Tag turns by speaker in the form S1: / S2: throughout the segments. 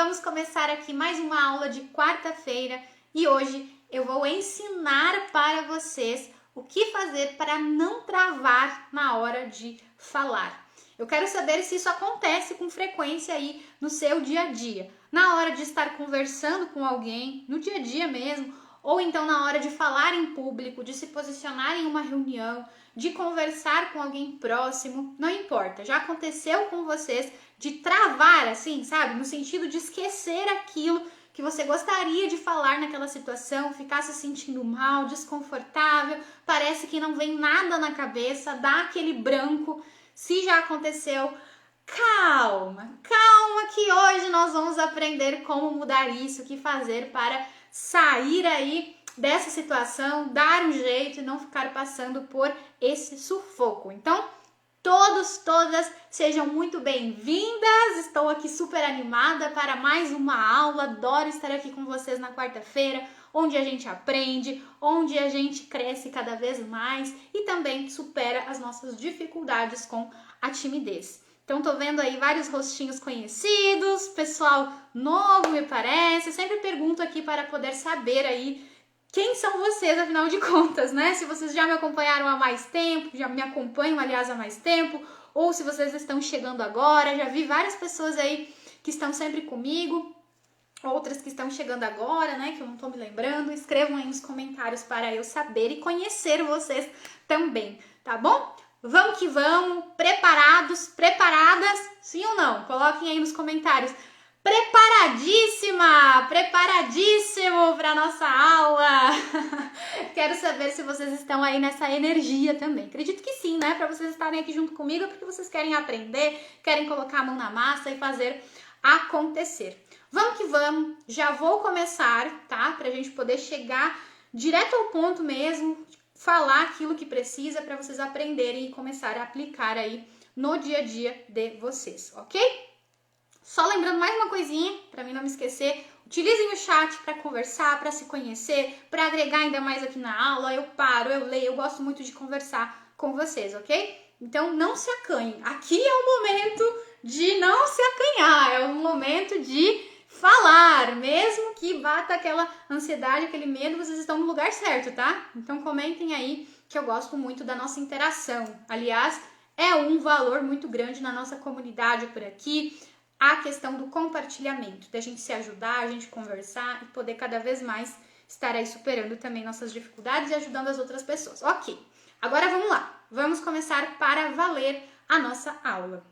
S1: Vamos começar aqui mais uma aula de quarta-feira e hoje eu vou ensinar para vocês o que fazer para não travar na hora de falar. Eu quero saber se isso acontece com frequência aí no seu dia a dia, na hora de estar conversando com alguém, no dia a dia mesmo, ou então na hora de falar em público, de se posicionar em uma reunião, de conversar com alguém próximo, não importa. Já aconteceu com vocês de travar assim, sabe? No sentido de esquecer aquilo que você gostaria de falar naquela situação, ficar se sentindo mal, desconfortável, parece que não vem nada na cabeça, dá aquele branco. Se já aconteceu, calma que hoje nós vamos aprender como mudar isso, o que fazer para sair aí dessa situação, dar um jeito e não ficar passando por esse sufoco. Então, todas sejam muito bem-vindas. Estou aqui super animada para mais uma aula. Adoro estar aqui com vocês na quarta-feira, onde a gente aprende, onde a gente cresce cada vez mais e também supera as nossas dificuldades com a timidez. Então, tô vendo aí vários rostinhos conhecidos, pessoal novo, me parece. Eu sempre pergunto aqui para poder saber aí quem são vocês, afinal de contas, né? Se vocês já me acompanharam há mais tempo, já me acompanham, aliás, há mais tempo, ou se vocês estão chegando agora. Já vi várias pessoas aí que estão sempre comigo, outras que estão chegando agora, né? Que eu não tô me lembrando. Escrevam aí nos comentários para eu saber e conhecer vocês também, tá bom? Vamos que vamos, preparados, preparadas, sim ou não? Coloquem aí nos comentários. Preparadíssimo para nossa aula. Quero saber se vocês estão aí nessa energia também. Acredito que sim, né? Para vocês estarem aqui junto comigo, porque vocês querem aprender, querem colocar a mão na massa e fazer acontecer. Vamos que vamos, já vou começar, tá? Pra gente poder chegar direto ao ponto mesmo, falar aquilo que precisa para vocês aprenderem e começar a aplicar aí no dia a dia de vocês, ok? Só lembrando mais uma coisinha, para mim não me esquecer, utilizem o chat para conversar, para se conhecer, para agregar ainda mais aqui na aula. Eu paro, eu leio, eu gosto muito de conversar com vocês, ok? Então não se acanhem. Aqui é o momento de não se acanhar, é o momento de falar, mesmo que bata aquela ansiedade, aquele medo, vocês estão no lugar certo, tá? Então comentem aí que eu gosto muito da nossa interação. Aliás, é um valor muito grande na nossa comunidade por aqui, a questão do compartilhamento, da gente se ajudar, a gente conversar e poder cada vez mais estar aí superando também nossas dificuldades e ajudando as outras pessoas. Ok, agora vamos lá, vamos começar para valer a nossa aula.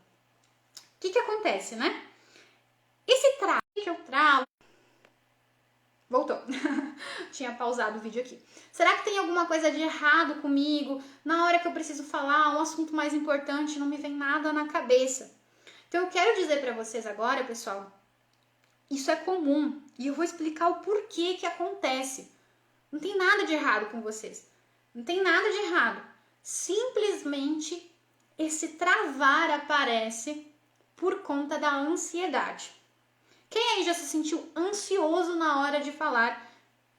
S1: O que acontece, né? Esse travo que eu travo... Voltou. Tinha pausado o vídeo aqui. Será que tem alguma coisa de errado comigo? Na hora que eu preciso falar um assunto mais importante, não me vem nada na cabeça. Então eu quero dizer para vocês agora, pessoal, isso é comum e eu vou explicar o porquê que acontece. Não tem nada de errado com vocês. Não tem nada de errado. Simplesmente esse travar aparece por conta da ansiedade. Quem aí já se sentiu ansioso na hora de falar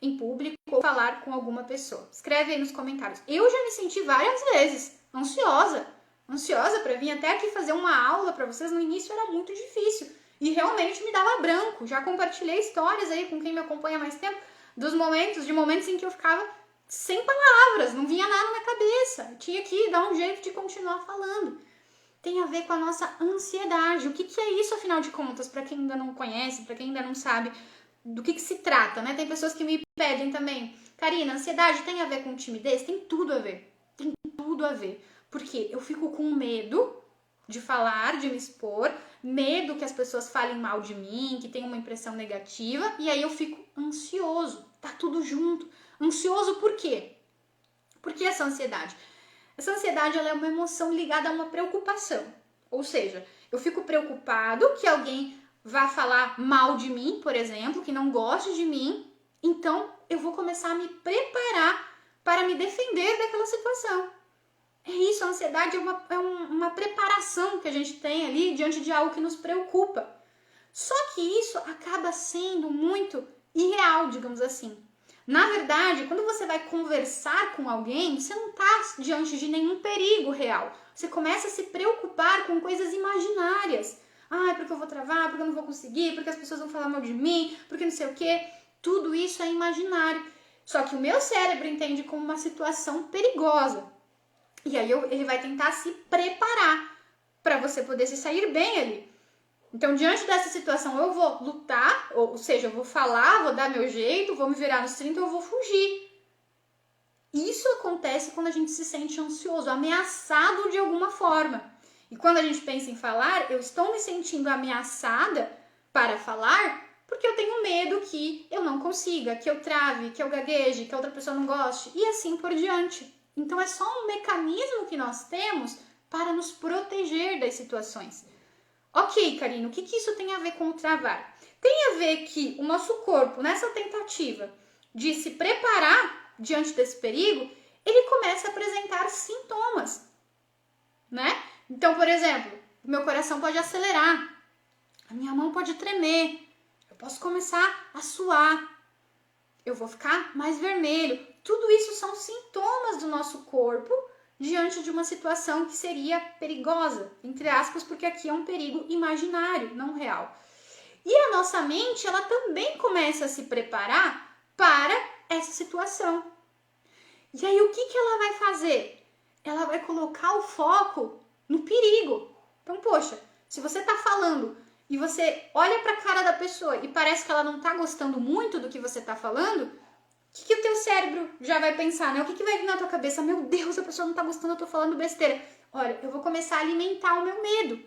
S1: em público ou falar com alguma pessoa? Escreve aí nos comentários. Eu já me senti várias vezes ansiosa para vir até aqui fazer uma aula para vocês. No início era muito difícil e realmente me dava branco. Já compartilhei histórias aí com quem me acompanha há mais tempo de momentos em que eu ficava sem palavras, não vinha nada na cabeça. Eu tinha que dar um jeito de continuar falando. Tem a ver com a nossa ansiedade. O que é isso, afinal de contas, para quem ainda não conhece, para quem ainda não sabe do que se trata, né? Tem pessoas que me pedem também, Karina, ansiedade tem a ver com timidez? Tem tudo a ver. Tem tudo a ver. Porque eu fico com medo de falar, de me expor, medo que as pessoas falem mal de mim, que tenham uma impressão negativa, e aí eu fico ansioso. Tá tudo junto. Ansioso por quê? Por que essa ansiedade? Essa ansiedade ela é uma emoção ligada a uma preocupação. Ou seja, eu fico preocupado que alguém vá falar mal de mim, por exemplo, que não goste de mim, então eu vou começar a me preparar para me defender daquela situação. É isso, a ansiedade é uma preparação que a gente tem ali diante de algo que nos preocupa. Só que isso acaba sendo muito irreal, digamos assim. Na verdade, quando você vai conversar com alguém, você não está diante de nenhum perigo real. Você começa a se preocupar com coisas imaginárias. Ai, porque eu vou travar, porque eu não vou conseguir, porque as pessoas vão falar mal de mim, porque não sei o quê. Tudo isso é imaginário. Só que o meu cérebro entende como uma situação perigosa. E aí ele vai tentar se preparar para você poder se sair bem ali. Então, diante dessa situação, eu vou lutar, ou seja, eu vou falar, vou dar meu jeito, vou me virar nos 30, eu vou fugir. Isso acontece quando a gente se sente ansioso, ameaçado de alguma forma. E quando a gente pensa em falar, eu estou me sentindo ameaçada para falar porque eu tenho medo que eu não consiga, que eu trave, que eu gagueje, que a outra pessoa não goste e assim por diante. Então é só um mecanismo que nós temos para nos proteger das situações. Ok, Karina, o que isso tem a ver com o travar? Tem a ver que o nosso corpo, nessa tentativa de se preparar diante desse perigo, ele começa a apresentar sintomas, né? Então, por exemplo, o meu coração pode acelerar, a minha mão pode tremer, eu posso começar a suar, eu vou ficar mais vermelho. Tudo isso são sintomas do nosso corpo diante de uma situação que seria perigosa, entre aspas, porque aqui é um perigo imaginário, não real. E a nossa mente, ela também começa a se preparar para essa situação. E aí, o que ela vai fazer? Ela vai colocar o foco no perigo. Então, poxa, se você tá falando e você olha para a cara da pessoa e parece que ela não tá gostando muito do que você tá falando, o que o teu cérebro já vai pensar, né? O que vai vir na tua cabeça? Meu Deus, a pessoa não tá gostando, eu tô falando besteira. Olha, eu vou começar a alimentar o meu medo.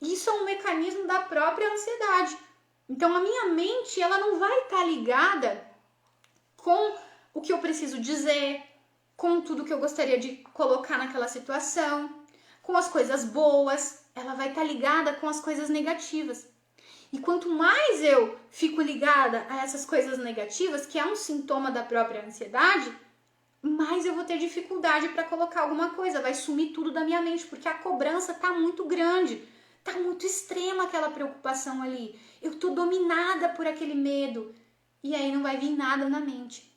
S1: Isso é um mecanismo da própria ansiedade. Então, a minha mente, ela não vai estar ligada com o que eu preciso dizer, com tudo que eu gostaria de colocar naquela situação, com as coisas boas, ela vai estar ligada com as coisas negativas. E quanto mais eu fico ligada a essas coisas negativas, que é um sintoma da própria ansiedade, mais eu vou ter dificuldade para colocar alguma coisa, vai sumir tudo da minha mente, porque a cobrança está muito grande, está muito extrema aquela preocupação ali. Eu estou dominada por aquele medo e aí não vai vir nada na mente.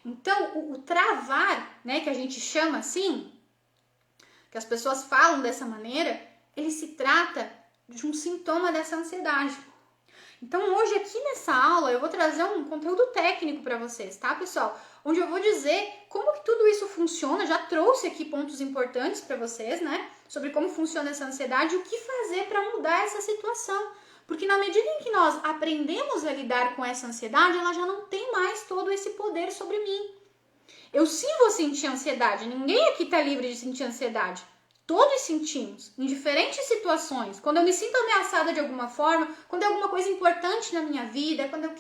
S1: Então, o travar, né, que a gente chama assim, que as pessoas falam dessa maneira, ele se trata de um sintoma dessa ansiedade. Então, hoje aqui nessa aula eu vou trazer um conteúdo técnico para vocês, tá, pessoal? Onde eu vou dizer como que tudo isso funciona, já trouxe aqui pontos importantes para vocês, né? Sobre como funciona essa ansiedade e o que fazer para mudar essa situação. Porque na medida em que nós aprendemos a lidar com essa ansiedade, ela já não tem mais todo esse poder sobre mim. Eu sim vou sentir ansiedade, ninguém aqui tá livre de sentir ansiedade. Todos sentimos, em diferentes situações. Quando eu me sinto ameaçada de alguma forma, quando é alguma coisa importante na minha vida, quando eu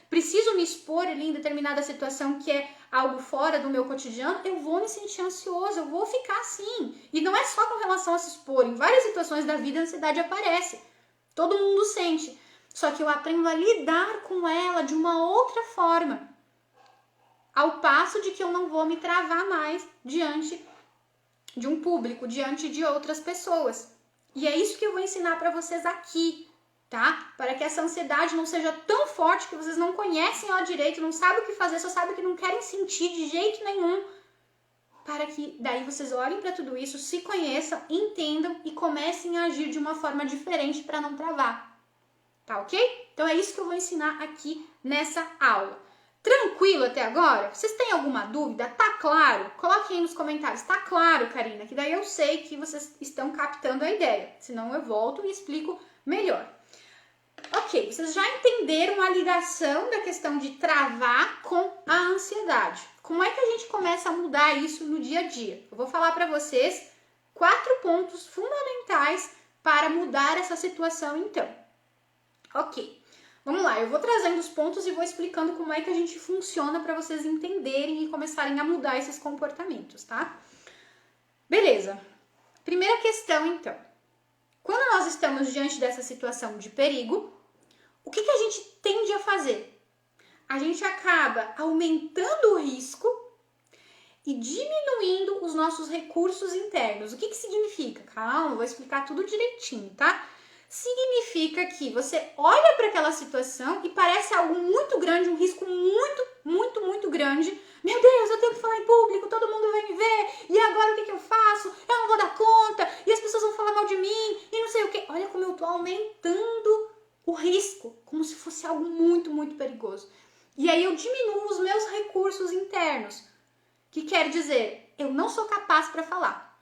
S1: preciso me expor ali em determinada situação que é algo fora do meu cotidiano, eu vou me sentir ansiosa, eu vou ficar assim. E não é só com relação a se expor, em várias situações da vida a ansiedade aparece. Todo mundo sente. Só que eu aprendo a lidar com ela de uma outra forma. Ao passo de que eu não vou me travar mais diante de um público, diante de outras pessoas. E é isso que eu vou ensinar para vocês aqui, tá? Para que essa ansiedade não seja tão forte que vocês não conhecem ela direito, não sabem o que fazer, só sabem que não querem sentir de jeito nenhum. Para que daí vocês olhem para tudo isso, se conheçam, entendam e comecem a agir de uma forma diferente para não travar. Tá ok? Então é isso que eu vou ensinar aqui nessa aula. Tranquilo até agora? Vocês têm alguma dúvida? Tá claro? Coloquem aí nos comentários. Tá claro, Karina? Que daí eu sei que vocês estão captando a ideia. Senão eu volto e explico melhor. Ok, vocês já entenderam a ligação da questão de travar com a ansiedade. Como é que a gente começa a mudar isso no dia a dia? Eu vou falar para vocês 4 pontos fundamentais para mudar essa situação então. Ok. Vamos lá, eu vou trazendo os pontos e vou explicando como é que a gente funciona para vocês entenderem e começarem a mudar esses comportamentos, tá? Beleza. Primeira questão, então. Quando nós estamos diante dessa situação de perigo, o que a gente tende a fazer? A gente acaba aumentando o risco e diminuindo os nossos recursos internos. O que significa? Calma, vou explicar tudo direitinho, tá? significa que você olha para aquela situação e parece algo muito grande, um risco muito grande. Meu Deus, eu tenho que falar em público, todo mundo vai me ver, e agora o que eu faço? Eu não vou dar conta, e as pessoas vão falar mal de mim, e não sei o que. Olha como eu tô aumentando o risco, como se fosse algo muito perigoso. E aí eu diminuo os meus recursos internos, que quer dizer, eu não sou capaz para falar.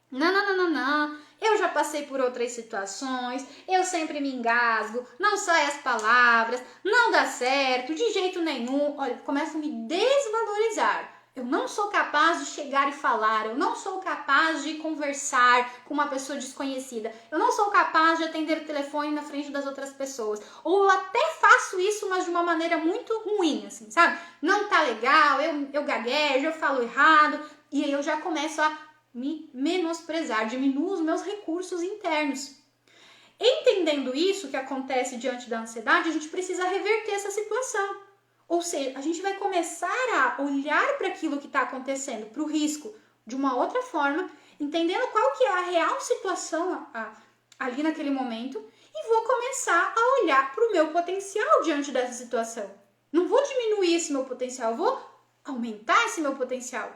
S1: Não. Eu já passei por outras situações, eu sempre me engasgo, não saem as palavras, não dá certo, de jeito nenhum. Olha, começo a me desvalorizar. Eu não sou capaz de chegar e falar, eu não sou capaz de conversar com uma pessoa desconhecida, eu não sou capaz de atender o telefone na frente das outras pessoas. Ou eu até faço isso, mas de uma maneira muito ruim, assim, sabe? Não tá legal, eu gaguejo, eu falo errado, e aí eu já começo a me menosprezar, diminuo os meus recursos internos. Entendendo isso que acontece diante da ansiedade, a gente precisa reverter essa situação. Ou seja, a gente vai começar a olhar para aquilo que está acontecendo, para o risco, de uma outra forma, entendendo qual que é a real situação ali naquele momento, e vou começar a olhar para o meu potencial diante dessa situação. Não vou diminuir esse meu potencial, vou aumentar esse meu potencial.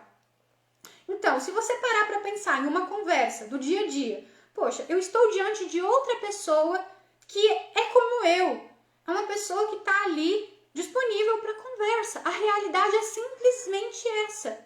S1: Então, se você parar para pensar em uma conversa do dia a dia, poxa, eu estou diante de outra pessoa que é como eu, é uma pessoa que está ali disponível para conversa. A realidade é simplesmente essa.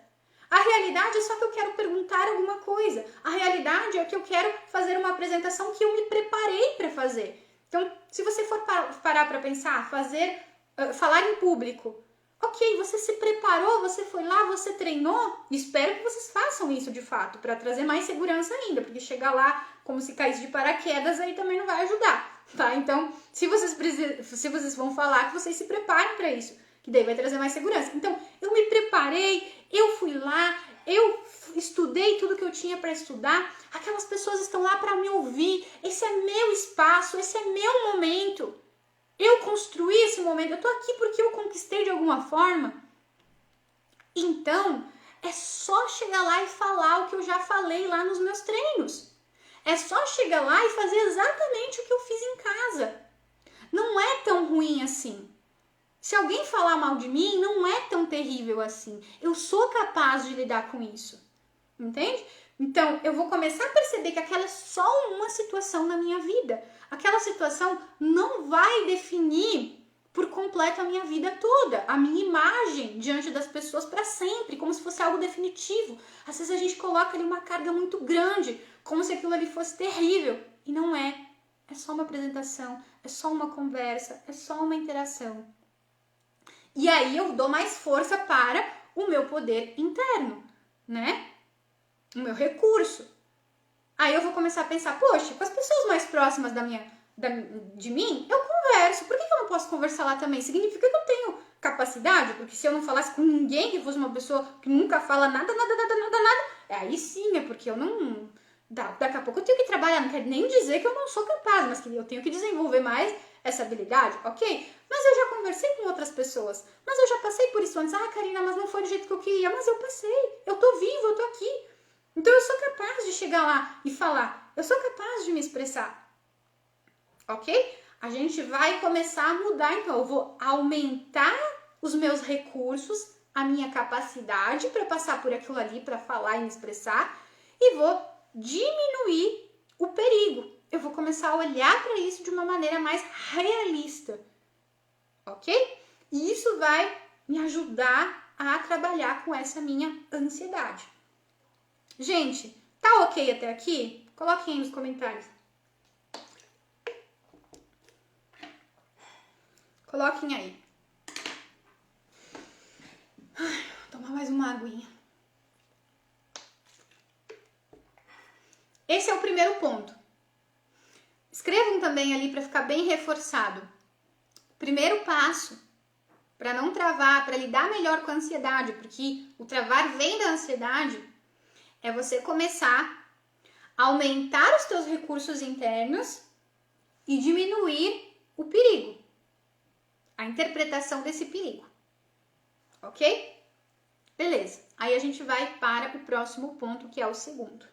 S1: A realidade é só que eu quero perguntar alguma coisa. A realidade é que eu quero fazer uma apresentação que eu me preparei para fazer. Então, se você for parar para pensar, falar em público, ok, você se preparou, você foi lá, você treinou. Espero que vocês façam isso de fato, para trazer mais segurança ainda, porque chegar lá como se caísse de paraquedas aí também não vai ajudar, tá? Então, se vocês vão falar, que vocês se preparem para isso, que daí vai trazer mais segurança. Então, eu me preparei, eu fui lá, eu estudei tudo que eu tinha para estudar, aquelas pessoas estão lá para me ouvir, esse é meu espaço, esse é meu momento. Eu construí esse momento, eu tô aqui porque eu conquistei de alguma forma. Então, é só chegar lá e falar o que eu já falei lá nos meus treinos. É só chegar lá e fazer exatamente o que eu fiz em casa. Não é tão ruim assim. Se alguém falar mal de mim, não é tão terrível assim. Eu sou capaz de lidar com isso. Entende? Então, eu vou começar a perceber que aquela é só uma situação na minha vida. Aquela situação não vai definir por completo a minha vida toda, a minha imagem diante das pessoas para sempre, como se fosse algo definitivo. Às vezes a gente coloca ali uma carga muito grande, como se aquilo ali fosse terrível. E não é. É só uma apresentação, é só uma conversa, é só uma interação. E aí eu dou mais força para o meu poder interno, né? O meu recurso. Aí eu vou começar a pensar, poxa, com as pessoas mais próximas de mim, eu converso. Por que eu não posso conversar lá também? Significa que eu tenho capacidade? Porque se eu não falasse com ninguém, que fosse uma pessoa que nunca fala nada, aí sim, é porque eu não... Daqui a pouco eu tenho que trabalhar, não quer nem dizer que eu não sou capaz, mas que eu tenho que desenvolver mais essa habilidade, ok? Mas eu já conversei com outras pessoas, mas eu já passei por isso antes. Ah, Karina, mas não foi do jeito que eu queria, mas eu passei, eu tô viva, eu tô aqui. Então eu sou capaz de chegar lá e falar, eu sou capaz de me expressar, ok? A gente vai começar a mudar, então eu vou aumentar os meus recursos, a minha capacidade para passar por aquilo ali, para falar e me expressar, e vou diminuir o perigo. Eu vou começar a olhar para isso de uma maneira mais realista, ok? E isso vai me ajudar a trabalhar com essa minha ansiedade. Gente, tá ok até aqui? Coloquem aí nos comentários. Coloquem aí. Ai, vou tomar mais uma aguinha. Esse é o primeiro ponto. Escrevam também ali para ficar bem reforçado. Primeiro passo para não travar, para lidar melhor com a ansiedade, porque o travar vem da ansiedade, é você começar a aumentar os teus recursos internos e diminuir o perigo, a interpretação desse perigo, ok? Beleza, aí a gente vai para o próximo ponto, que é o segundo.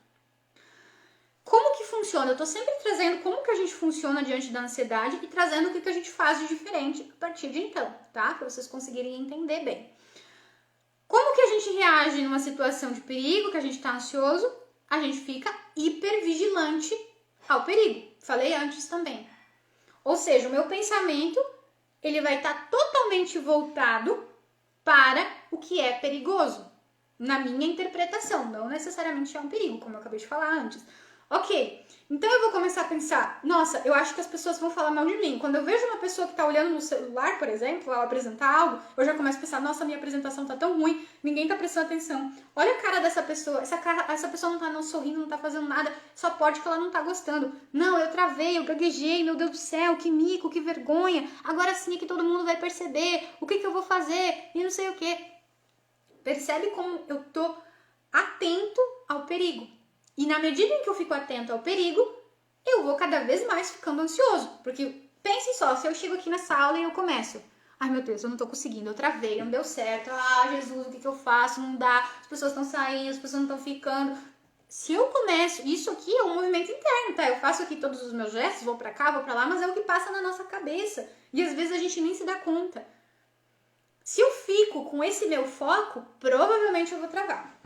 S1: Como que funciona? Eu tô sempre trazendo como que a gente funciona diante da ansiedade e trazendo o que a gente faz de diferente a partir de então, tá? Para vocês conseguirem entender bem. Como que a gente reage numa situação de perigo, que a gente tá ansioso? A gente fica hipervigilante ao perigo. Falei antes também. Ou seja, o meu pensamento, ele vai estar totalmente voltado para o que é perigoso. Na minha interpretação, não necessariamente é um perigo, como eu acabei de falar antes. Ok, então eu vou começar a pensar, nossa, eu acho que as pessoas vão falar mal de mim. Quando eu vejo uma pessoa que tá olhando no celular, por exemplo, ao apresentar algo, eu já começo a pensar, nossa, minha apresentação tá tão ruim, ninguém tá prestando atenção. Olha a cara dessa pessoa, essa pessoa não tá não sorrindo, não tá fazendo nada, só pode que ela não tá gostando. Não, eu travei, eu gaguejei, meu Deus do céu, que mico, que vergonha. Agora sim é que todo mundo vai perceber, o que eu vou fazer e não sei o que. Percebe como eu tô atento ao perigo. E na medida em que eu fico atento ao perigo, eu vou cada vez mais ficando ansioso. Porque pensem só, se eu chego aqui nessa aula e eu começo, ai meu Deus, eu não tô conseguindo, eu travei, não deu certo, ah Jesus, o que eu faço? Não dá, as pessoas estão saindo, as pessoas não estão ficando. Se eu começo, isso aqui é um movimento interno, tá? Eu faço aqui todos os meus gestos, vou pra cá, vou pra lá, mas é o que passa na nossa cabeça. E às vezes a gente nem se dá conta. Se eu fico com esse meu foco, provavelmente eu vou travar.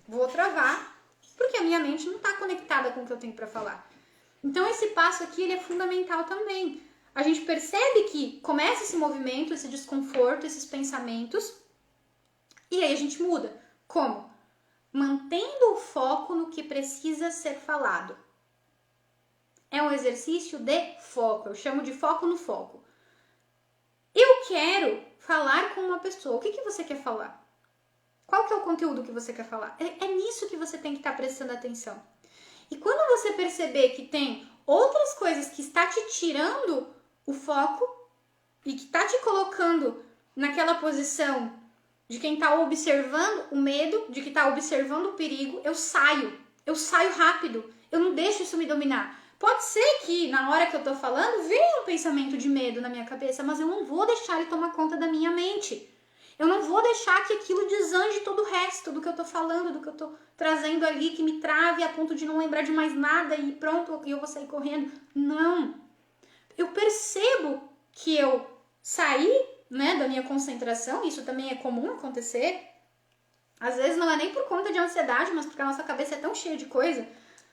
S1: Vou travar porque a minha mente não está conectada com o que eu tenho para falar. Então esse passo aqui ele é fundamental também. A gente percebe que começa esse movimento, esse desconforto, esses pensamentos, e aí a gente muda. Como? Mantendo o foco no que precisa ser falado. É um exercício de foco, eu chamo de foco no foco. Eu quero falar com uma pessoa. O que você quer falar? Qual que é o conteúdo que você quer falar? É nisso que você tem que estar prestando atenção. E quando você perceber que tem outras coisas que está te tirando o foco e que está te colocando naquela posição de quem está observando o medo, de que está observando o perigo, eu saio rápido, eu não deixo isso me dominar. Pode ser que na hora que eu tô falando venha um pensamento de medo na minha cabeça, mas eu não vou deixar ele tomar conta da minha mente. Eu não vou deixar que aquilo desande todo o resto do que eu tô falando, do que eu tô trazendo ali, que me trave a ponto de não lembrar de mais nada e pronto, eu vou sair correndo. Não. Eu percebo que eu saí, né, da minha concentração, isso também é comum acontecer. Às vezes não é nem por conta de ansiedade, mas porque a nossa cabeça é tão cheia de coisa.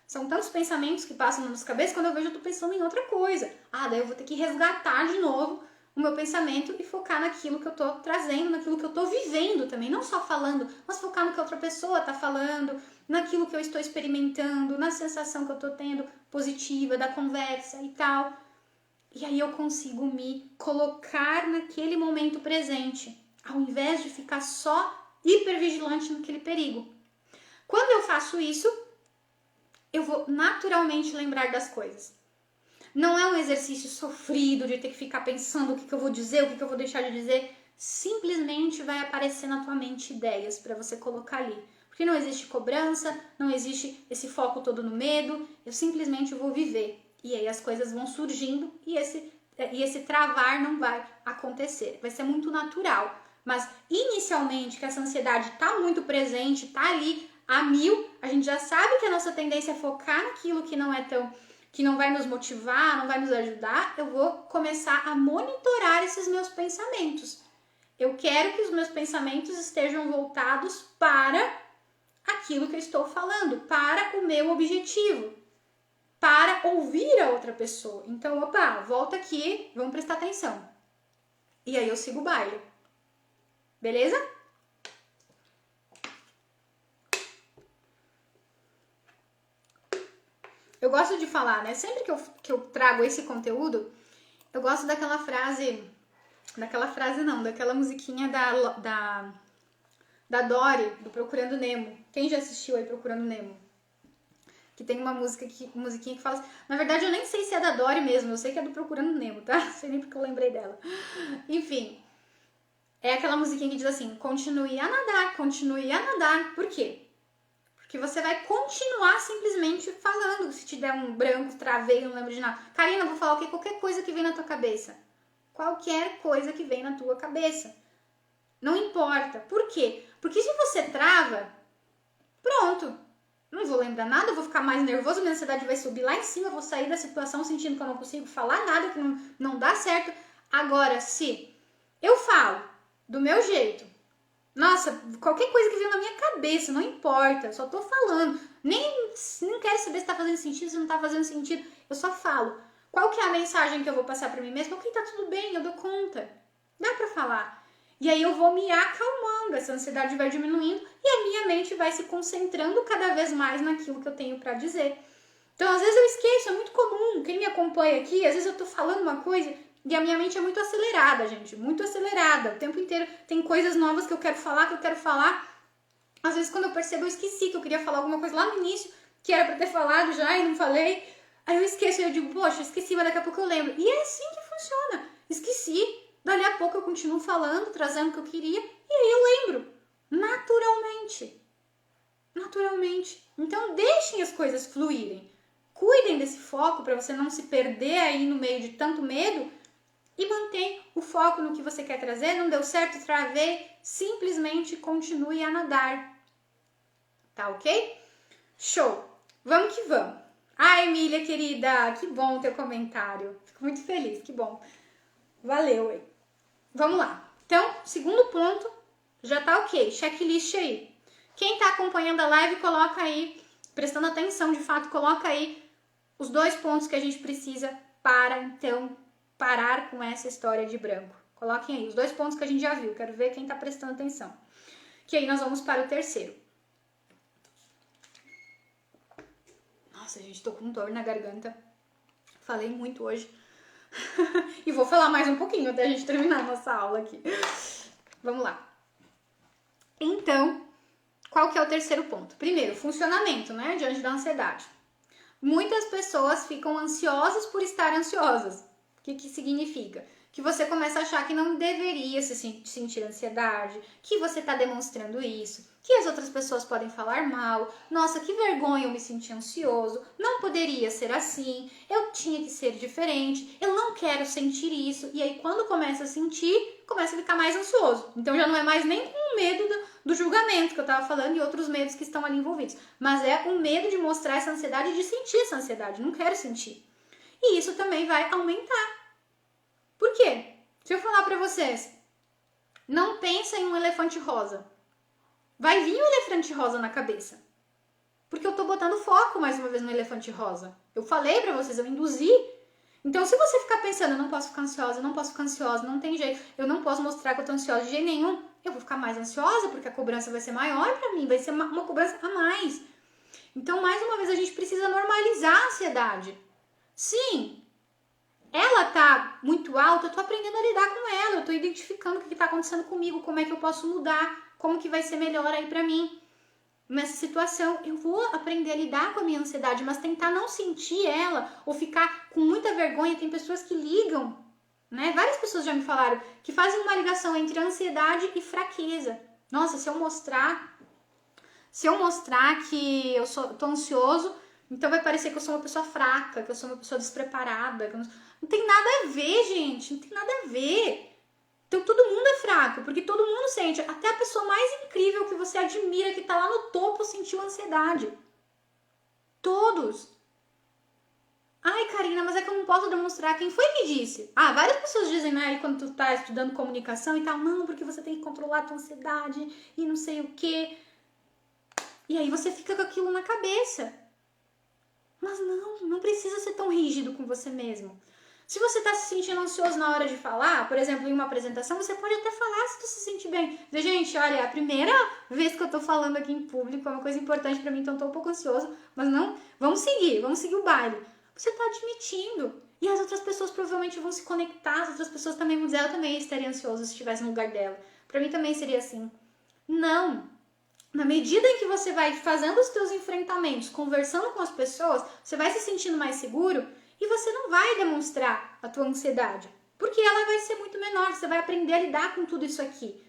S1: São tantos pensamentos que passam na nossa cabeça, quando eu vejo eu tô pensando em outra coisa. Ah, daí eu vou ter que resgatar de novo o meu pensamento e focar naquilo que eu tô trazendo, naquilo que eu tô vivendo também. Não só falando, mas focar no que a outra pessoa tá falando, naquilo que eu estou experimentando, na sensação que eu tô tendo positiva da conversa e tal. E aí eu consigo me colocar naquele momento presente, ao invés de ficar só hipervigilante naquele perigo. Quando eu faço isso, eu vou naturalmente lembrar das coisas. Não é um exercício sofrido de ter que ficar pensando o que eu vou dizer, o que eu vou deixar de dizer. Simplesmente vai aparecer na tua mente ideias para você colocar ali. Porque não existe cobrança, não existe esse foco todo no medo. Eu simplesmente vou viver. E aí as coisas vão surgindo e esse travar não vai acontecer. Vai ser muito natural. Mas inicialmente que essa ansiedade está muito presente, está ali a mil, a gente já sabe que a nossa tendência é focar naquilo que não é tão, que não vai nos motivar, não vai nos ajudar. Eu vou começar a monitorar esses meus pensamentos. Eu quero que os meus pensamentos estejam voltados para aquilo que eu estou falando, para o meu objetivo, para ouvir a outra pessoa. Então, opa, volta aqui, vamos prestar atenção. E aí eu sigo o baile. Beleza? Eu gosto de falar, né? Sempre que eu trago esse conteúdo, eu gosto daquela musiquinha da Dory, do Procurando Nemo. Quem já assistiu aí Procurando Nemo? Que tem uma musiquinha que fala... Na verdade, eu nem sei se é da Dory mesmo, eu sei que é do Procurando Nemo, tá? Não sei nem porque eu lembrei dela. Enfim, é aquela musiquinha que diz assim, continue a nadar, continue a nadar. Por quê? Porque você vai continuar simplesmente falando. Se te der um branco, travei, não lembro de nada. Karina, eu vou falar o quê? Qualquer coisa que vem na tua cabeça. Qualquer coisa que vem na tua cabeça. Não importa. Por quê? Porque se você trava, pronto. não vou lembrar nada, eu vou ficar mais nervoso, minha ansiedade vai subir lá em cima, eu vou sair da situação sentindo que eu não consigo falar nada, que não dá certo. Agora, se eu falo do meu jeito, nossa, qualquer coisa que vem na minha cabeça, não importa, eu só tô falando, nem quero saber se tá fazendo sentido, se não tá fazendo sentido, eu só falo. Qual que é a mensagem que eu vou passar pra mim mesma? Ok, tá tudo bem, eu dou conta, dá pra falar. E aí eu vou me acalmando, essa ansiedade vai diminuindo e a minha mente vai se concentrando cada vez mais naquilo que eu tenho pra dizer. Então, às vezes eu esqueço, é muito comum, quem me acompanha aqui, às vezes eu tô falando uma coisa e a minha mente é muito acelerada, gente, muito acelerada. O tempo inteiro tem coisas novas que eu quero falar. Às vezes quando eu percebo eu esqueci que eu queria falar alguma coisa lá no início, que era pra ter falado já e não falei. Aí eu esqueço e eu digo, poxa, esqueci, mas daqui a pouco eu lembro. E é assim que funciona. Esqueci, dali a pouco eu continuo falando, trazendo o que eu queria, e aí eu lembro. Naturalmente. Naturalmente. Então deixem as coisas fluírem. Cuidem desse foco para você não se perder aí no meio de tanto medo e mantém o foco no que você quer trazer. Não deu certo, travei, simplesmente continue a nadar. Tá ok? Show! Vamos que vamos. Ah, Emília, querida, que bom o teu comentário. Fico muito feliz, que bom. Valeu, hein? Vamos lá. Então, segundo ponto, já tá ok. Checklist aí. Quem tá acompanhando a live, coloca aí, prestando atenção, de fato, coloca aí os 2 pontos que a gente precisa para, então, parar com essa história de branco. Coloquem aí os 2 pontos que a gente já viu. Quero ver quem tá prestando atenção. Que aí nós vamos para o terceiro. Nossa, gente, tô com dor na garganta. Falei muito hoje. E vou falar mais um pouquinho até a gente terminar a nossa aula aqui. Vamos lá. Então, qual que é o terceiro ponto? Primeiro, funcionamento, né? Diante da ansiedade. Muitas pessoas ficam ansiosas por estar ansiosas. O que significa? Que você começa a achar que não deveria se sentir ansiedade, que você está demonstrando isso, que as outras pessoas podem falar mal, nossa, que vergonha eu me sentir ansioso, não poderia ser assim, eu tinha que ser diferente, eu não quero sentir isso. E aí quando começa a sentir, começa a ficar mais ansioso. Então já não é mais nem com o medo do julgamento que eu estava falando e outros medos que estão ali envolvidos, mas é o medo de mostrar essa ansiedade, de sentir essa ansiedade, não quero sentir. E isso também vai aumentar. Por quê? Se eu falar pra vocês, não pensa em um elefante rosa. Vai vir um elefante rosa na cabeça. Porque eu tô botando foco mais uma vez no elefante rosa. Eu falei pra vocês, eu induzi. Então se você ficar pensando, eu não posso ficar ansiosa, não tem jeito, eu não posso mostrar que eu tô ansiosa de jeito nenhum, eu vou ficar mais ansiosa porque a cobrança vai ser maior pra mim, vai ser uma cobrança a mais. Então, mais uma vez, a gente precisa normalizar a ansiedade. Sim, ela tá muito alta, eu tô aprendendo a lidar com ela, eu tô identificando o que tá acontecendo comigo, como é que eu posso mudar, como que vai ser melhor aí pra mim. Nessa situação, eu vou aprender a lidar com a minha ansiedade, mas tentar não sentir ela ou ficar com muita vergonha. Tem pessoas que ligam, né? Várias pessoas já me falaram que fazem uma ligação entre ansiedade e fraqueza. Nossa, se eu mostrar que eu tô ansioso, então vai parecer que eu sou uma pessoa fraca, que eu sou uma pessoa despreparada. Não tem nada a ver, gente, não tem nada a ver. Então todo mundo é fraco, porque todo mundo sente. Até a pessoa mais incrível que você admira, que tá lá no topo, sentiu ansiedade. Todos. Ai, Karina, mas é que eu não posso demonstrar. Quem foi que disse? Ah, várias pessoas dizem, né, quando tu tá estudando comunicação e tal, não, porque você tem que controlar a tua ansiedade e não sei o quê. E aí você fica com aquilo na cabeça. Mas não precisa ser tão rígido com você mesmo. Se você está se sentindo ansioso na hora de falar, por exemplo, em uma apresentação, você pode até falar se tu se sentir bem. Dizer, gente, olha, é a primeira vez que eu tô falando aqui em público, é uma coisa importante para mim, então eu tô um pouco ansioso, mas não, vamos seguir o baile. Você tá admitindo. E as outras pessoas provavelmente vão se conectar, as outras pessoas também vão dizer, eu também estaria ansiosa se estivesse no lugar dela. Para mim também seria assim. Não. Na medida em que você vai fazendo os teus enfrentamentos, conversando com as pessoas, você vai se sentindo mais seguro e você não vai demonstrar a tua ansiedade, porque ela vai ser muito menor, você vai aprender a lidar com tudo isso aqui,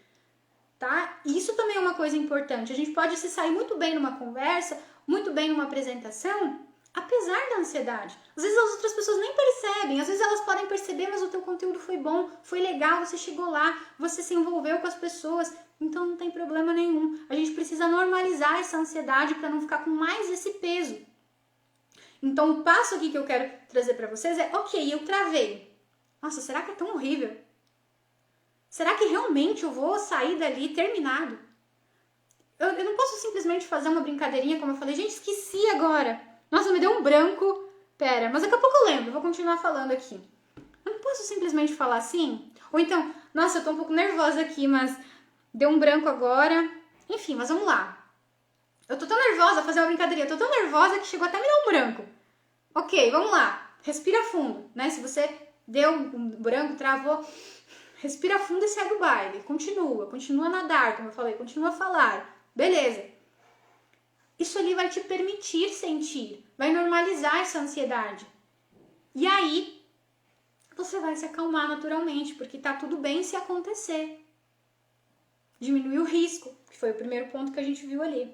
S1: tá? E isso também é uma coisa importante. A gente pode se sair muito bem numa conversa, muito bem numa apresentação, apesar da ansiedade. Às vezes as outras pessoas nem percebem, às vezes elas podem perceber, mas o teu conteúdo foi bom, foi legal, você chegou lá, você se envolveu com as pessoas, então não tem problema nenhum. A gente precisa normalizar essa ansiedade para não ficar com mais esse peso. Então o passo aqui que eu quero trazer para vocês é, ok, eu travei. Nossa, será que é tão horrível? Será que realmente eu vou sair dali terminado? Eu não posso simplesmente fazer uma brincadeirinha, como eu falei, gente, esqueci agora. Nossa, me deu um branco. Pera, mas daqui a pouco eu lembro, vou continuar falando aqui. Eu não posso simplesmente falar assim? Ou então, nossa, eu tô um pouco nervosa aqui, mas deu um branco agora. Enfim, mas vamos lá. Eu tô tão nervosa, vou fazer uma brincadeirinha, eu tô tão nervosa que chegou até a me dar um branco. Ok, vamos lá. Respira fundo, né? Se você deu um branco, travou, respira fundo e segue o baile. Continua a nadar, como eu falei, continua a falar. Beleza. Isso ali vai te permitir sentir, vai normalizar essa ansiedade. E aí, você vai se acalmar naturalmente, porque tá tudo bem se acontecer. Diminuir o risco, que foi o primeiro ponto que a gente viu ali.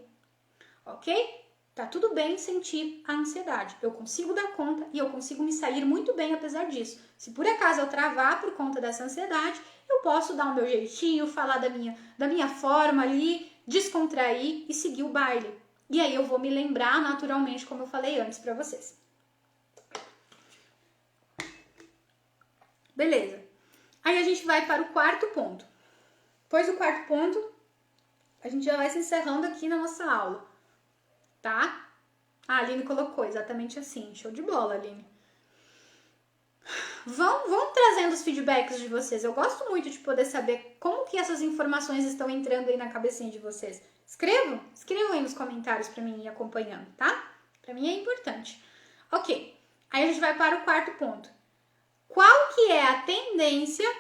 S1: Ok? Tá tudo bem sentir a ansiedade. Eu consigo dar conta e eu consigo me sair muito bem apesar disso. Se por acaso eu travar por conta dessa ansiedade, eu posso dar o meu jeitinho, falar da minha forma ali, descontrair e seguir o baile. E aí eu vou me lembrar naturalmente, como eu falei antes pra vocês. Beleza. Aí a gente vai para o quarto ponto. Depois do quarto ponto, a gente já vai se encerrando aqui na nossa aula. Tá? A Aline colocou exatamente assim. Show de bola, Aline. Vão trazendo os feedbacks de vocês. Eu gosto muito de poder saber como que essas informações estão entrando aí na cabecinha de vocês. Escrevam aí nos comentários pra mim ir acompanhando, tá? Pra mim é importante. Ok, aí a gente vai para o quarto ponto. Qual que é a tendência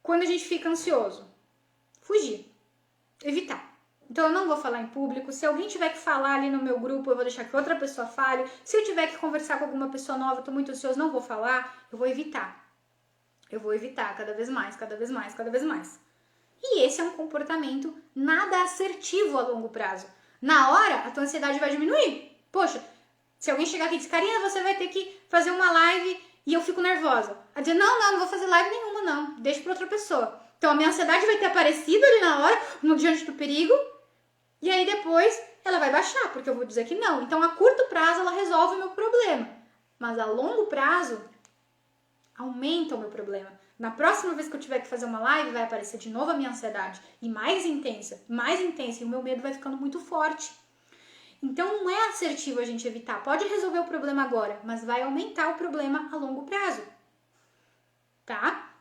S1: quando a gente fica ansioso? Fugir, evitar. Então eu não vou falar em público. Se alguém tiver que falar ali no meu grupo, eu vou deixar que outra pessoa fale. Se eu tiver que conversar com alguma pessoa nova, eu tô muito ansioso, não vou falar, eu vou evitar. Eu vou evitar cada vez mais, cada vez mais, cada vez mais. E esse é um comportamento nada assertivo a longo prazo. Na hora, a tua ansiedade vai diminuir. Poxa, se alguém chegar aqui e dizer, Karina, você vai ter que fazer uma live e eu fico nervosa. A dizer, não vou fazer live nenhuma, não. Deixa pra outra pessoa. Então a minha ansiedade vai ter aparecido ali na hora, no diante do perigo, e aí depois ela vai baixar, porque eu vou dizer que não. Então a curto prazo ela resolve o meu problema. Mas a longo prazo, aumenta o meu problema. Na próxima vez que eu tiver que fazer uma live, vai aparecer de novo a minha ansiedade. E mais intensa, e o meu medo vai ficando muito forte. Então não é assertivo a gente evitar. Pode resolver o problema agora, mas vai aumentar o problema a longo prazo. Tá?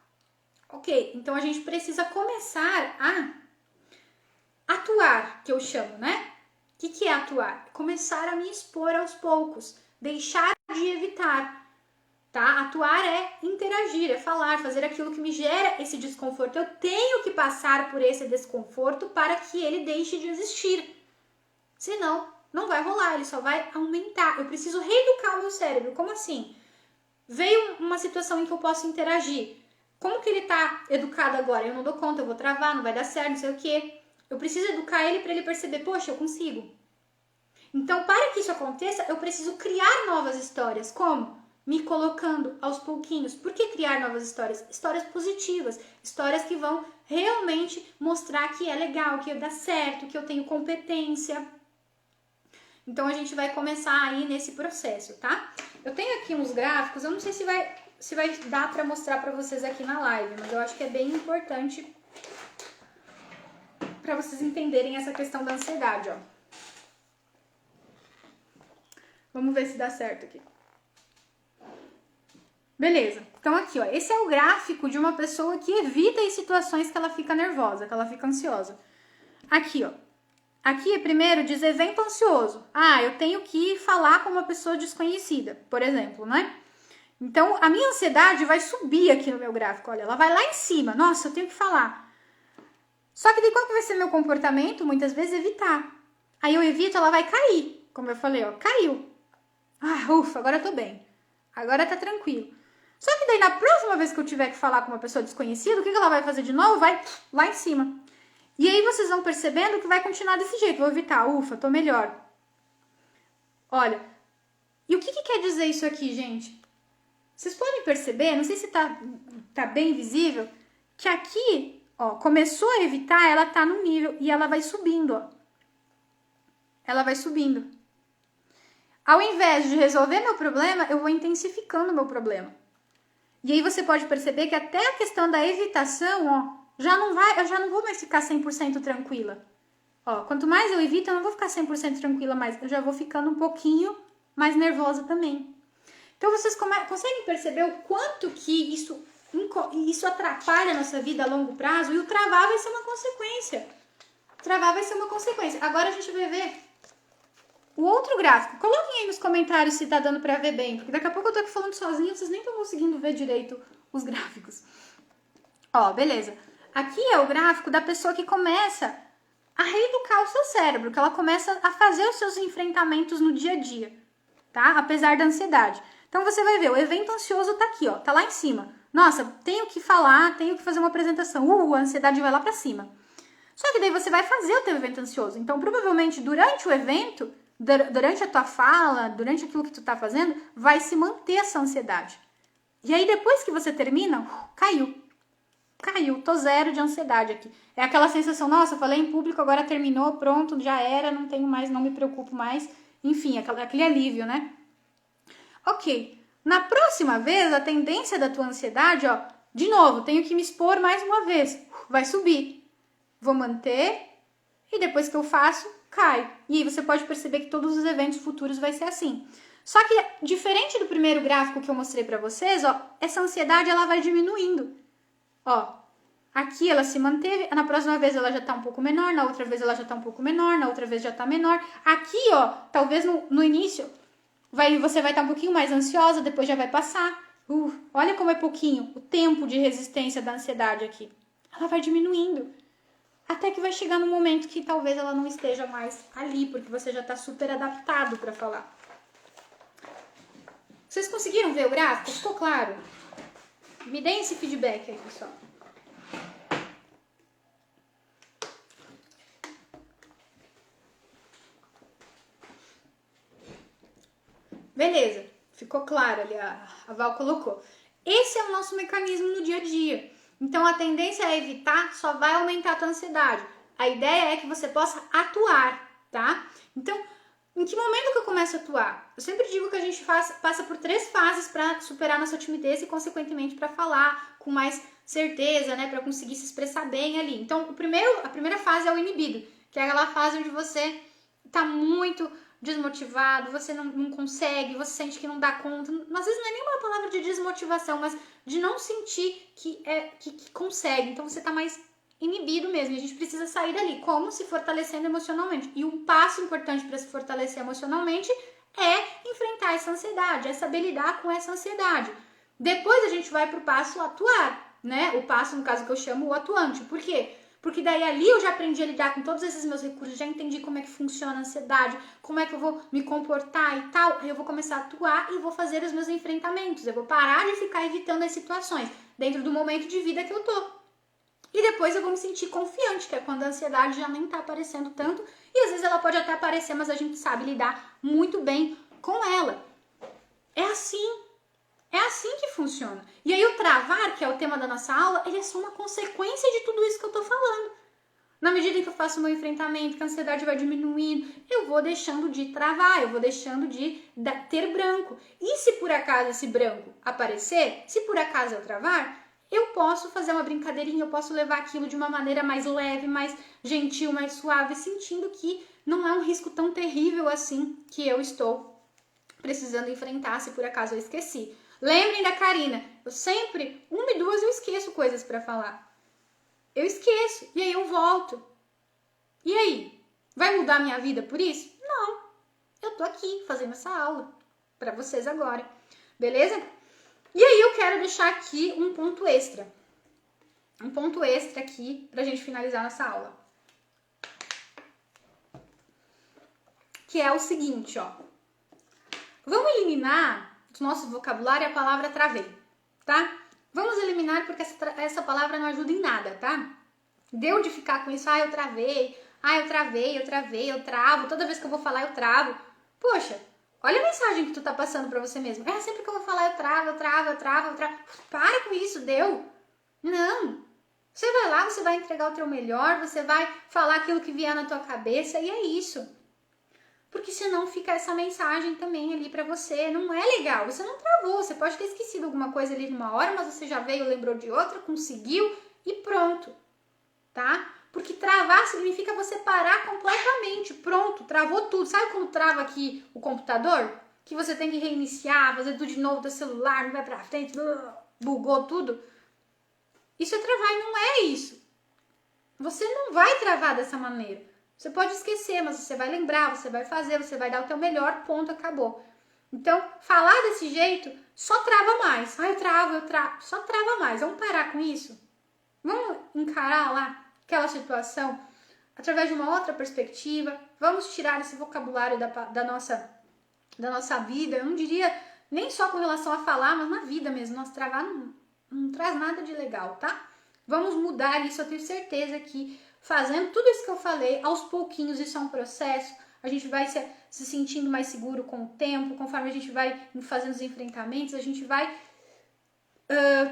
S1: Ok, então a gente precisa começar a atuar, que eu chamo, né? O que é atuar? Começar a me expor aos poucos. Deixar de evitar. Tá? Atuar é interagir, é falar, fazer aquilo que me gera esse desconforto. Eu tenho que passar por esse desconforto para que ele deixe de existir. Senão, não vai rolar, ele só vai aumentar. Eu preciso reeducar o meu cérebro. Como assim? Veio uma situação em que eu posso interagir. Como que ele tá educado agora? Eu não dou conta, eu vou travar, não vai dar certo, não sei o quê. Eu preciso educar ele para ele perceber, poxa, eu consigo. Então, para que isso aconteça, eu preciso criar novas histórias. Como? Me colocando aos pouquinhos. Por que criar novas histórias? Histórias positivas, histórias que vão realmente mostrar que é legal, que dá certo, que eu tenho competência. Então a gente vai começar aí nesse processo, tá? Eu tenho aqui uns gráficos, eu não sei se vai dar para mostrar para vocês aqui na live, mas eu acho que é bem importante para vocês entenderem essa questão da ansiedade, ó. Vamos ver se dá certo aqui. Beleza, então aqui, ó, esse é o gráfico de uma pessoa que evita as situações que ela fica nervosa, que ela fica ansiosa. Aqui, ó, aqui primeiro diz evento ansioso. Ah, eu tenho que falar com uma pessoa desconhecida, por exemplo, né? Então, a minha ansiedade vai subir aqui no meu gráfico, olha, ela vai lá em cima. Nossa, eu tenho que falar. Só que daí qual que vai ser meu comportamento? Muitas vezes evitar. Aí eu evito, ela vai cair, como eu falei, ó, caiu. Ah, ufa, agora eu tô bem. Agora tá tranquilo. Só que daí na próxima vez que eu tiver que falar com uma pessoa desconhecida, o que ela vai fazer de novo? Vai lá em cima. E aí vocês vão percebendo que vai continuar desse jeito. Vou evitar, ufa, tô melhor. Olha, e o que quer dizer isso aqui, gente? Vocês podem perceber, não sei se tá bem visível, que aqui, ó, começou a evitar, ela tá no nível e ela vai subindo, ó. Ela vai subindo. Ao invés de resolver meu problema, eu vou intensificando meu problema. E aí você pode perceber que até a questão da evitação, ó, eu já não vou mais ficar 100% tranquila. Ó, quanto mais eu evito, eu não vou ficar 100% tranquila mais, eu já vou ficando um pouquinho mais nervosa também. Então vocês conseguem perceber o quanto que isso atrapalha a nossa vida a longo prazo, e o travar vai ser uma consequência. Travar vai ser uma consequência. Agora a gente vai ver o outro gráfico. Coloquem aí nos comentários se tá dando pra ver bem, porque daqui a pouco eu tô aqui falando sozinha, vocês nem estão conseguindo ver direito os gráficos. Ó, beleza. Aqui é o gráfico da pessoa que começa a reeducar o seu cérebro, que ela começa a fazer os seus enfrentamentos no dia a dia, tá? Apesar da ansiedade. Então você vai ver, o evento ansioso tá aqui, ó, tá lá em cima. Nossa, tenho que falar, tenho que fazer uma apresentação. A ansiedade vai lá pra cima. Só que daí você vai fazer o teu evento ansioso. Então, provavelmente, durante o evento, durante a tua fala, durante aquilo que tu tá fazendo, vai se manter essa ansiedade. E aí, depois que você termina, caiu, tô zero de ansiedade aqui. É aquela sensação, nossa, falei em público, agora terminou, pronto, já era, não tenho mais, não me preocupo mais. Enfim, aquele alívio, né? Ok, na próxima vez, a tendência da tua ansiedade, ó, de novo, tenho que me expor mais uma vez, vai subir. Vou manter e depois que eu faço, cai. E aí você pode perceber que todos os eventos futuros vai ser assim. Só que, diferente do primeiro gráfico que eu mostrei pra vocês, ó, essa ansiedade ela vai diminuindo. Ó, aqui ela se manteve, na próxima vez ela já tá um pouco menor, na outra vez ela já tá um pouco menor, na outra vez já tá menor. Aqui, ó, talvez no início você vai estar um pouquinho mais ansiosa, depois já vai passar. Olha como é pouquinho o tempo de resistência da ansiedade aqui. Ela vai diminuindo. Até que vai chegar no momento que talvez ela não esteja mais ali, porque você já está super adaptado para falar. Vocês conseguiram ver o gráfico? Ficou claro? Me deem esse feedback aí, pessoal. Beleza, ficou claro ali, a Val colocou. Esse é o nosso mecanismo no dia a dia. Então, a tendência a evitar só vai aumentar a tua ansiedade. A ideia é que você possa atuar, tá? Então, em que momento que eu começo a atuar? Eu sempre digo que a gente passa por 3 fases para superar nossa timidez e, consequentemente, para falar com mais certeza, né? Para conseguir se expressar bem ali. Então, a primeira fase é o inibido, que é aquela fase onde você tá muito desmotivado, você não consegue, você sente que não dá conta. Às vezes não é nenhuma palavra de desmotivação, mas de não sentir que consegue. Então você tá mais inibido mesmo. E a gente precisa sair dali. Como? Se fortalecendo emocionalmente. E um passo importante para se fortalecer emocionalmente é enfrentar essa ansiedade, é saber lidar com essa ansiedade. Depois a gente vai pro passo atuar, né? O passo, no caso, que eu chamo o atuante. Por quê? Porque daí ali eu já aprendi a lidar com todos esses meus recursos, já entendi como é que funciona a ansiedade, como é que eu vou me comportar e tal. Aí eu vou começar a atuar e vou fazer os meus enfrentamentos. Eu vou parar de ficar evitando as situações dentro do momento de vida que eu tô. E depois eu vou me sentir confiante, que é quando a ansiedade já nem tá aparecendo tanto. E às vezes ela pode até aparecer, mas a gente sabe lidar muito bem com ela. É assim. É assim que funciona. E aí o travar, que é o tema da nossa aula, ele é só uma consequência de tudo isso que eu tô falando. Na medida em que eu faço o meu enfrentamento, que a ansiedade vai diminuindo, eu vou deixando de travar, eu vou deixando de ter branco. E se por acaso esse branco aparecer, se por acaso eu travar, eu posso fazer uma brincadeirinha, eu posso levar aquilo de uma maneira mais leve, mais gentil, mais suave, sentindo que não é um risco tão terrível assim que eu estou precisando enfrentar se por acaso eu esqueci. Lembrem da Karina, eu sempre, 1 e 2 eu esqueço coisas para falar. Eu esqueço, e aí eu volto. E aí? Vai mudar minha vida por isso? Não. Eu tô aqui fazendo essa aula para vocês agora. Beleza? E aí eu quero deixar aqui um ponto extra. Um ponto extra aqui pra gente finalizar nossa aula. Que é o seguinte, ó. Vamos eliminar do nosso vocabulário a palavra travei, tá? Vamos eliminar porque essa palavra não ajuda em nada, tá? Deu de ficar com isso, eu travei, eu travo, toda vez que eu vou falar eu travo. Poxa, Olha a mensagem que tu tá passando pra você mesmo. É, sempre que eu vou falar eu travo. Para com isso, deu. Não. Você vai lá, você vai entregar o teu melhor, você vai falar aquilo que vier na tua cabeça e é isso. Porque senão fica essa mensagem também ali pra você. Não é legal, você não travou. Você pode ter esquecido alguma coisa ali numa hora, mas você já veio, lembrou de outra, conseguiu e pronto. Tá? Porque travar significa você parar completamente. Pronto, travou tudo. Sabe como trava aqui o computador? Que você tem que reiniciar, fazer tudo de novo do celular, não vai pra frente, bugou tudo. Isso é travar e não é isso. Você não vai travar dessa maneira. Você pode esquecer, mas você vai lembrar, você vai fazer, você vai dar o teu melhor, ponto, acabou. Então, falar desse jeito só trava mais. Ah, eu travo. Só trava mais. Vamos parar com isso? Vamos encarar lá aquela situação através de uma outra perspectiva. Vamos tirar esse vocabulário da nossa vida. Eu não diria nem só com relação a falar, mas na vida mesmo. Nossa, travar não traz nada de legal, tá? Vamos mudar isso, eu tenho certeza que fazendo tudo isso que eu falei, aos pouquinhos, isso é um processo. A gente vai se sentindo mais seguro com o tempo, conforme a gente vai fazendo os enfrentamentos, a gente vai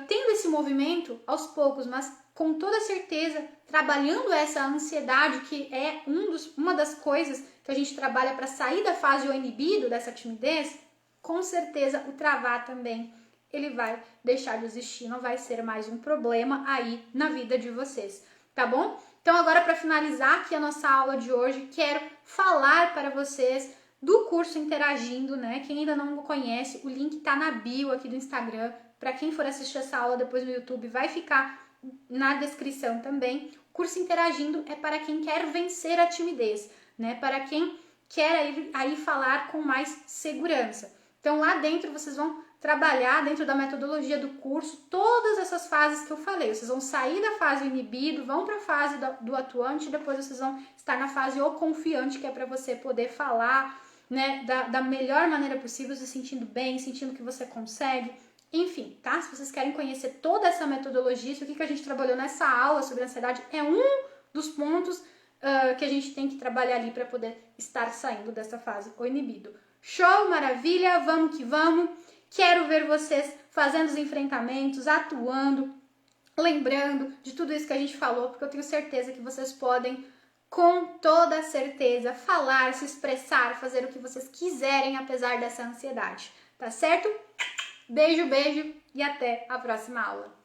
S1: tendo esse movimento aos poucos, mas com toda certeza, trabalhando essa ansiedade, que é uma das coisas que a gente trabalha para sair da fase inibido, dessa timidez, com certeza o travar também, ele vai deixar de existir, não vai ser mais um problema aí na vida de vocês, tá bom? Então agora, para finalizar aqui a nossa aula de hoje, quero falar para vocês do curso Interagindo, né? Quem ainda não o conhece, o link tá na bio aqui do Instagram. Para quem for assistir essa aula depois no YouTube, vai ficar na descrição também. O curso Interagindo é para quem quer vencer a timidez, né? Para quem quer aí falar com mais segurança. Então lá dentro vocês vão trabalhar, dentro da metodologia do curso, todas essas fases que eu falei. Vocês vão sair da fase inibido, vão para a fase do atuante, e depois vocês vão estar na fase o confiante, que é para você poder falar, né, da melhor maneira possível, se sentindo bem, sentindo que você consegue. Enfim, tá? Se vocês querem conhecer toda essa metodologia, isso aqui que a gente trabalhou nessa aula sobre ansiedade é um dos pontos que a gente tem que trabalhar ali para poder estar saindo dessa fase o inibido. Show, maravilha, vamos que vamos. Quero ver vocês fazendo os enfrentamentos, atuando, lembrando de tudo isso que a gente falou, porque eu tenho certeza que vocês podem, com toda certeza, falar, se expressar, fazer o que vocês quiserem, apesar dessa ansiedade. Tá certo? Beijo, beijo e até a próxima aula.